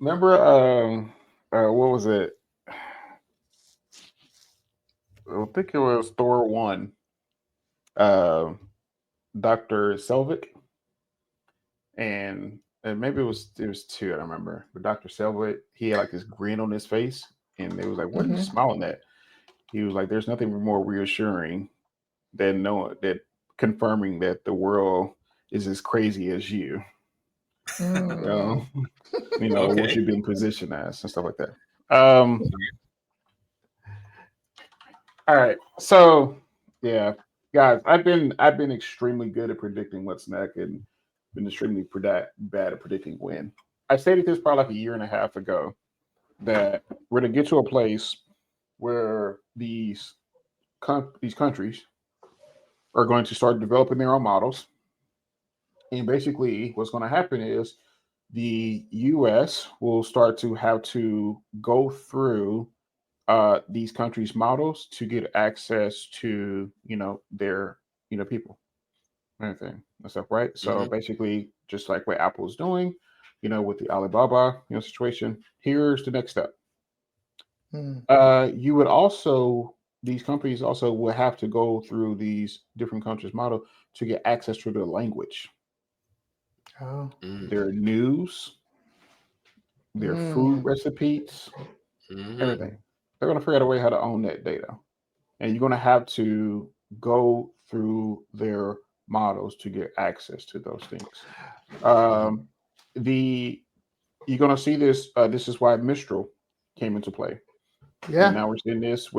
Remember, what was it? I think it was Thor 1. Uh, Dr. Selvig, and maybe it was 2, I don't remember. But Dr. Selvig, he had like this grin on his face, and it was like, "What are you Hmm. smiling at?" He was like, "There's nothing more reassuring than knowing that confirming that the world is as crazy as you, you know, Mm. what Okay. you've been positioned as and stuff like that." Um, all right, so yeah, guys, I've been extremely good at predicting what's next, and been extremely bad at predicting when. I stated this probably like a year and a half ago that we're to get to a place where these countries are going to start developing their own models. And basically, what's going to happen is the U.S. will start to have to go through these countries' models to get access to their people, anything and stuff, right? So Hmm. basically, just like what Apple is doing, with the Alibaba situation, here's the next step. Mm. You would also These companies also will have to go through these different countries' model to get access to their language, Oh. their news, their food Mm. recipes, Hmm. everything. They're going to figure out a way how to own that data, and you're going to have to go through their models to get access to those things. Um, the You're going to see this. This is why Mistral came into play, and Yeah. Yep. now we're seeing this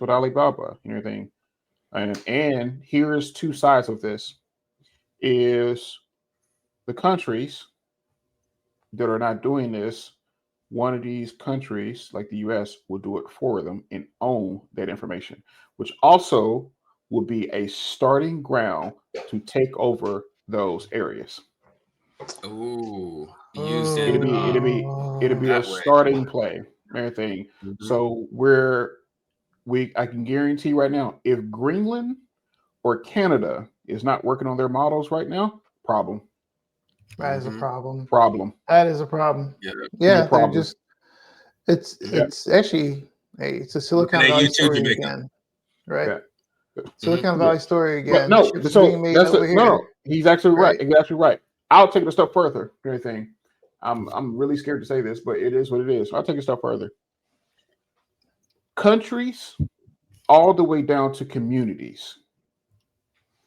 with Alibaba and everything. And here's two sides of this: is the countries that are not doing this, one of these countries, like the US, will do it for them and own that information, which also will be a starting ground to take over those areas. Ooh, use It'll in be it'll be it'll Oh. be a that way. starting play, and everything. Hmm. So we I can guarantee right now, if Greenland or Canada is not working on their models right now, problem, That is a Hmm. problem. problem, That is a problem. Yeah. be a Yeah, they're problem. just it's Yeah, Hmm. it's actually it's a Looking Silicon at Valley you too, story Jamaica. again, right? yeah. Hmm. Silicon Yeah. Valley story But again. no, Chips so being made that's over it. No, here, no, he's actually right. right? He's actually right. I'll take it a step further. Anything. I'm really scared to say this, but it is what it is. I'll take it a step further. Countries, all the way down to communities.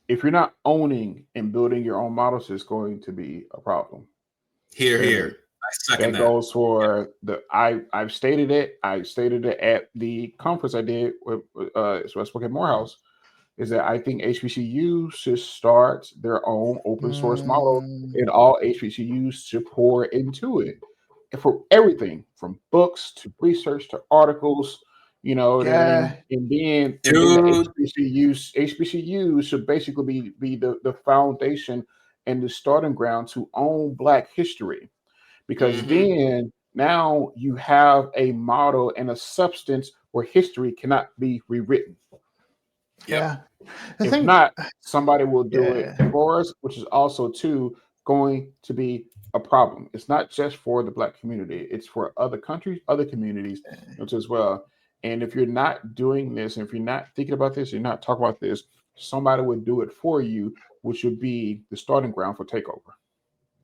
If you're not owning and building your own models, it's going to be a problem. Here, Anything. here. I second That that. goes for the I've stated it. I stated it at the conference I did with Westbrook at Morehouse, is that I think HBCUs should start their own open source model, Mm, and all HBCUs should pour into it. And for everything from books to research to articles, and everything. yeah, And then the Dude. HBCUs should basically be the foundation and the starting ground to own Black history, because Hmm. then now you have a model and a substance where history cannot be rewritten. Yep. yeah. I If think, not, somebody will do it yeah, for us, which is also too going to be a problem. It's not just for the Black community; it's for other countries, other communities, as well. And if you're not doing this, and if you're not thinking about this, you're not talking about this, somebody would do it for you, which would be the starting ground for takeover.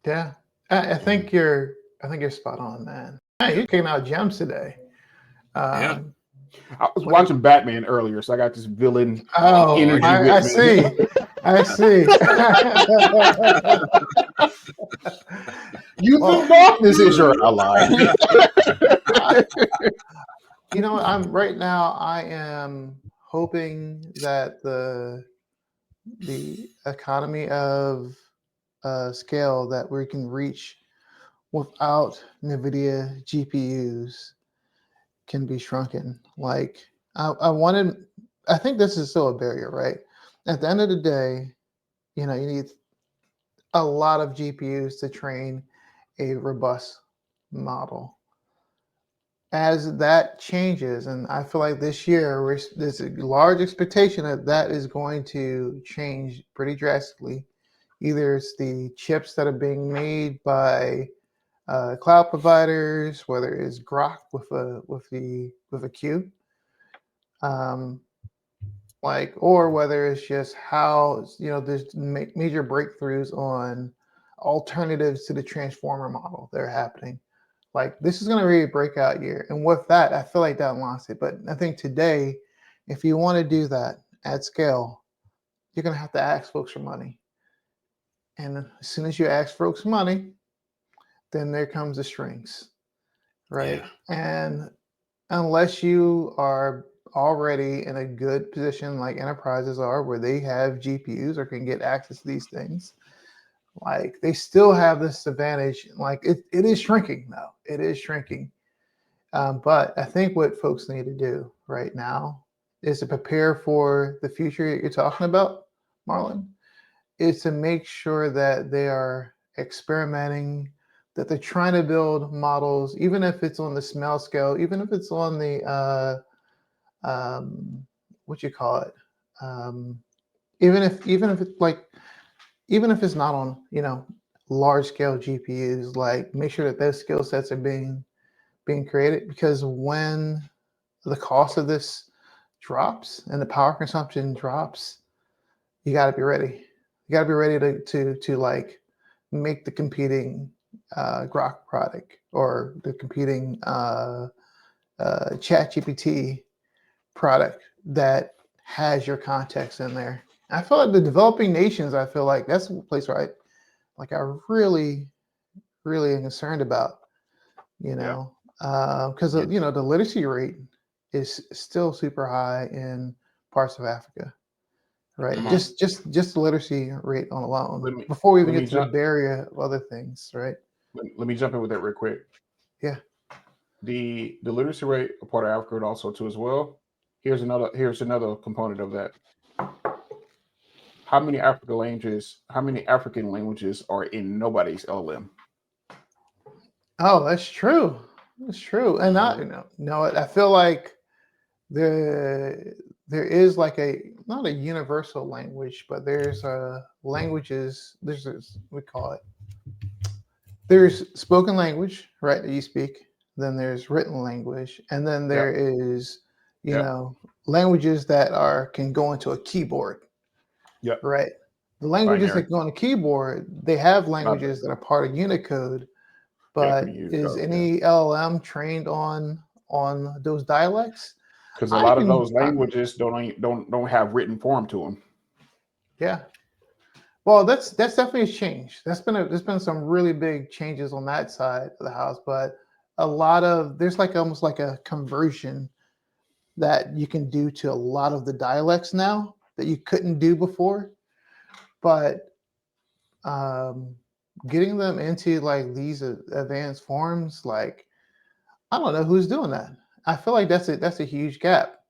yeah. I think you're spot on, man. Hey, you're kicking out gems today. Yeah. Um, I was when it, watching Batman earlier, so I got this villain Oh, oh, I energy get I with you. me. see, I see. You think Well, darkness is your ally? I, I'm right now. I am hoping that the economy of scale that we can reach without NVIDIA GPUs can be shrunken. Like I wanted, I think this is still a barrier, right? At the end of the day, you need a lot of GPUs to train a robust model. As that changes, and I feel like this year there's a large expectation that that is going to change pretty drastically. Either it's the chips that are being made by cloud providers, whether it's Grok with a Q, or whether it's just how there's major breakthroughs on alternatives to the transformer model that are happening. Like this is going to be a breakout year, and with that, I feel like that unlocks it. But I think today, if you want to do that at scale, you're going to have to ask folks for money. And as soon as you ask folks money, then there comes the strings, right? Yeah. And unless you are already in a good position like enterprises are, where they have GPUs or can get access to these things, like they still have this advantage. Like it is shrinking now. It is shrinking. But I think what folks need to do right now is to prepare for the future that you're talking about, Marlon, is to make sure that they are experimenting, that they're trying to build models, even if it's on the small scale, even if it's on the what you call it, even if it's like, even if it's not on large scale GPUs, like make sure that those skill sets are being created, because when the cost of this drops and the power consumption drops, you got to be ready. You got to be ready to like make the competing Grok product or the competing ChatGPT product that has your context in there. I feel like the developing nations, I feel like that's a place where I really am concerned about, because Yeah. the literacy rate is still super high in parts of Africa, right? Come on. Just the literacy rate on alone, Let me before we even let me get to the jump barrier of other things, right? let me jump in with that real quick. Yeah. The literacy rate a part of Africa also too as well. Here's another component of that. How many African languages are in nobody's LLM? Oh, that's true. That's true. And I feel like there is like not a universal language, but there's languages. We call it. There's spoken language, right, that you speak. Then there's written language, and then there Yep. is, Yep. languages that can go into a keyboard, Yep. right? The languages Binary. that go on a keyboard, they have Not languages that are part of Unicode. yeah, But pretty huge is code, yeah. any LLM trained on those dialects? Because a I lot of can, those languages don't have written form to them. yeah. Well, that's definitely a change. There's been some really big changes on that side of the house, but there's like almost like a conversion that you can do to a lot of the dialects now that you couldn't do before. But getting them into like these advanced forms, like I don't know who's doing that. I feel like that's a huge gap.